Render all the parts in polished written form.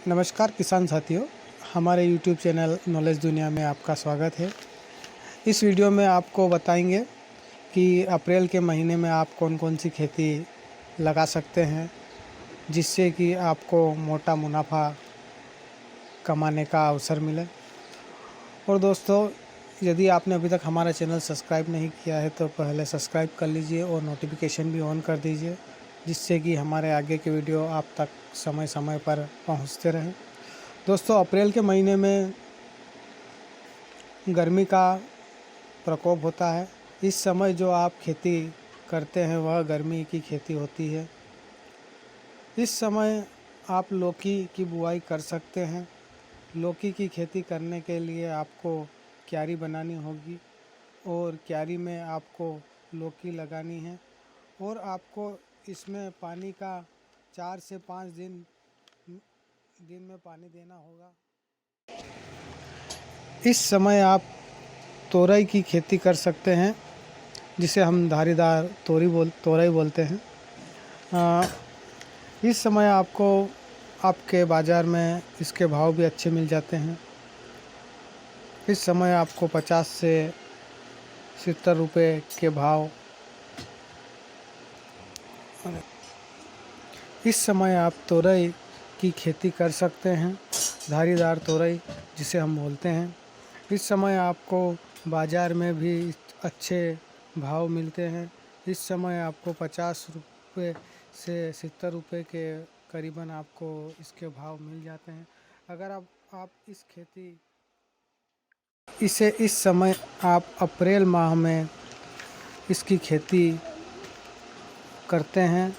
नमस्कार किसान साथियों, हमारे YouTube चैनल नॉलेज दुनिया में आपका स्वागत है। इस वीडियो में आपको बताएंगे कि अप्रैल के महीने में आप कौन कौन सी खेती लगा सकते हैं जिससे कि आपको मोटा मुनाफा कमाने का अवसर मिले। और दोस्तों, यदि आपने अभी तक हमारा चैनल सब्सक्राइब नहीं किया है तो पहले सब्सक्राइब कर लीजिए और नोटिफिकेशन भी ऑन कर दीजिए, जिससे कि हमारे आगे के वीडियो आप तक समय समय पर पहुंचते रहें। दोस्तों, अप्रैल के महीने में गर्मी का प्रकोप होता है। इस समय जो आप खेती करते हैं वह गर्मी की खेती होती है। इस समय आप लौकी की बुआई कर सकते हैं। लौकी की खेती करने के लिए आपको क्यारी बनानी होगी और क्यारी में आपको लौकी लगानी है और आपको इसमें पानी का 4 से 5 दिन में पानी देना होगा। इस समय आप तोरई की खेती कर सकते हैं, जिसे हम धारीदार तोरई बोलते हैं। इस समय आपको आपके बाज़ार में इसके भाव भी अच्छे मिल जाते हैं। इस समय आपको 50 से 70 रुपये के भाव इस समय आप तोरई की खेती कर सकते हैं, धारीदार तोरई जिसे हम बोलते हैं। इस समय आपको बाज़ार में भी अच्छे भाव मिलते हैं। इस समय आपको 50 रुपये से 70 रुपये के करीबन आपको इसके भाव मिल जाते हैं। अगर आप इस समय आप अप्रैल माह में इसकी खेती करते हैं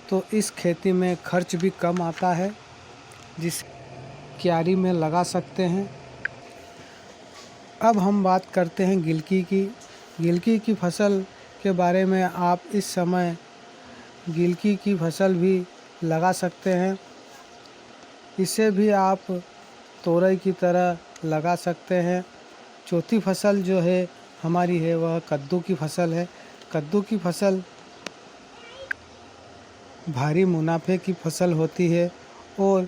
तो इस खेती में खर्च भी कम आता है, जिस क्यारी में लगा सकते हैं। अब हम बात करते हैं गिलकी की फसल के बारे में। आप इस समय गिलकी की फसल भी लगा सकते हैं। इसे भी आप तोरई की तरह लगा सकते हैं। चौथी फसल जो है हमारी है वह कद्दू की फसल है। कद्दू की फसल भारी मुनाफे की फसल होती है और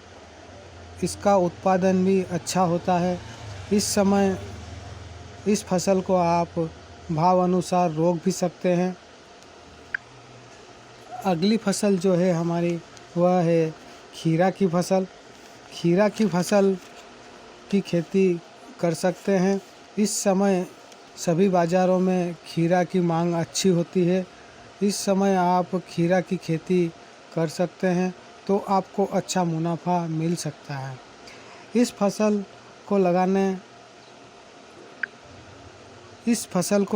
इसका उत्पादन भी अच्छा होता है। इस समय इस फसल को आप भाव अनुसार रोक भी सकते हैं। अगली फसल जो है हमारी वह है खीरा की फसल। खीरा की फसल की खेती कर सकते हैं। इस समय सभी बाज़ारों में खीरा की मांग अच्छी होती है। इस समय आप खीरा की खेती कर सकते हैं तो आपको अच्छा मुनाफा मिल सकता है। इस फसल को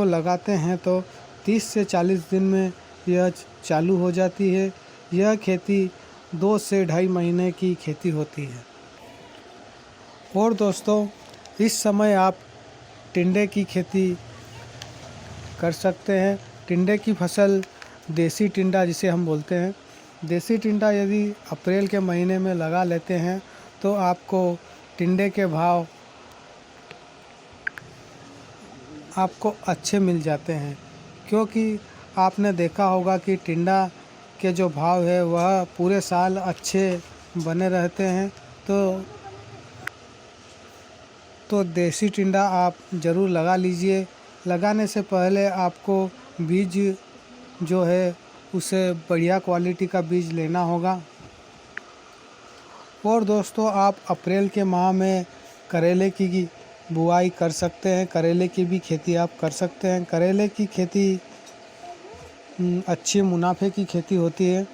लगाते हैं तो 30 से 40 दिन में यह चालू हो जाती है। यह खेती 2 से 2.5 महीने की खेती होती है। और दोस्तों, इस समय आप टिंडे की खेती कर सकते हैं। टिंडे की फसल देसी टिंडा जिसे हम बोलते हैं, देसी टिंडा यदि अप्रैल के महीने में लगा लेते हैं तो आपको टिंडे के भाव आपको अच्छे मिल जाते हैं, क्योंकि आपने देखा होगा कि टिंडा के जो भाव है वह पूरे साल अच्छे बने रहते हैं। तो देसी टिंडा आप ज़रूर लगा लीजिए। लगाने से पहले आपको बीज जो है उसे बढ़िया क्वालिटी का बीज लेना होगा। और दोस्तों, आप अप्रैल के माह में करेले की बुआई कर सकते हैं। करेले की भी खेती आप कर सकते हैं। करेले की खेती अच्छी मुनाफे की खेती होती है।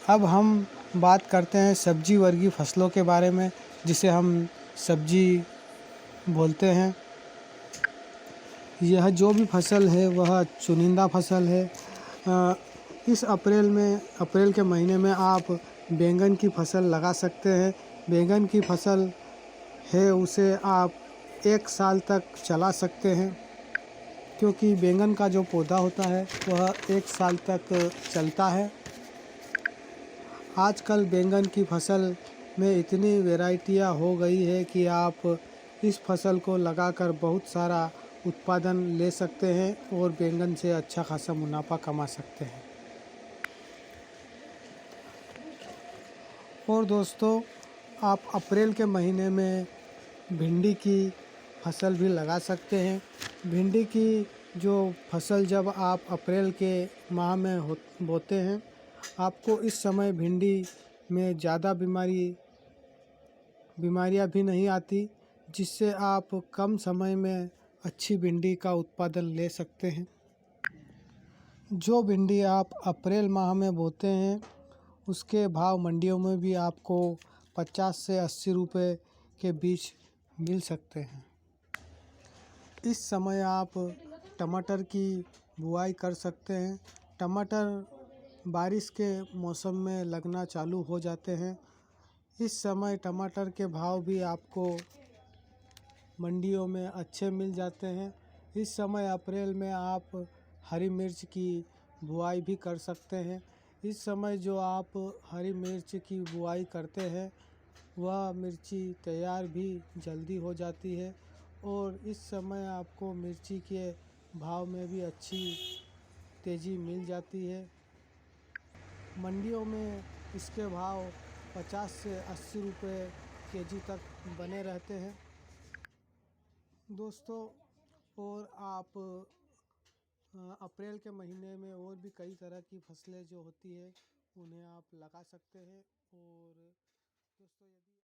अब हम बात करते हैं सब्जी वर्गीय फसलों के बारे में, जिसे हम सब्जी बोलते हैं। यह जो भी फसल है वह चुनिंदा फसल है। इस अप्रैल के महीने में आप बैंगन की फसल लगा सकते हैं। बैंगन की फसल है उसे आप 1 साल तक चला सकते हैं, क्योंकि बैंगन का जो पौधा होता है वह 1 साल तक चलता है। आजकल बैंगन की फसल में इतनी वैरायटियां हो गई है कि आप इस फसल को लगाकर बहुत सारा उत्पादन ले सकते हैं और बैंगन से अच्छा खासा मुनाफा कमा सकते हैं। और दोस्तों, आप अप्रैल के महीने में भिंडी की फसल भी लगा सकते हैं। भिंडी की जो फसल जब आप अप्रैल के माह में बोते हैं, आपको इस समय भिंडी में ज़्यादा बीमारियां भी नहीं आती, जिससे आप कम समय में अच्छी भिंडी का उत्पादन ले सकते हैं। जो भिंडी आप अप्रैल माह में बोते हैं, उसके भाव मंडियों में भी आपको 50 से 80 रुपए के बीच मिल सकते हैं। इस समय आप टमाटर की बुआई कर सकते हैं। टमाटर बारिश के मौसम में लगना चालू हो जाते हैं। इस समय टमाटर के भाव भी आपको मंडियों में अच्छे मिल जाते हैं। इस समय अप्रैल में आप हरी मिर्च की बुआई भी कर सकते हैं। इस समय जो आप हरी मिर्च की बुआई करते हैं, वह मिर्ची तैयार भी जल्दी हो जाती है और इस समय आपको मिर्ची के भाव में भी अच्छी तेज़ी मिल जाती है। मंडियों में इसके भाव 50 से 80 रुपए केजी तक बने रहते हैं दोस्तों। और आप अप्रैल के महीने में और भी कई तरह की फसलें जो होती है, उन्हें आप लगा सकते हैं। और दोस्तों, यदि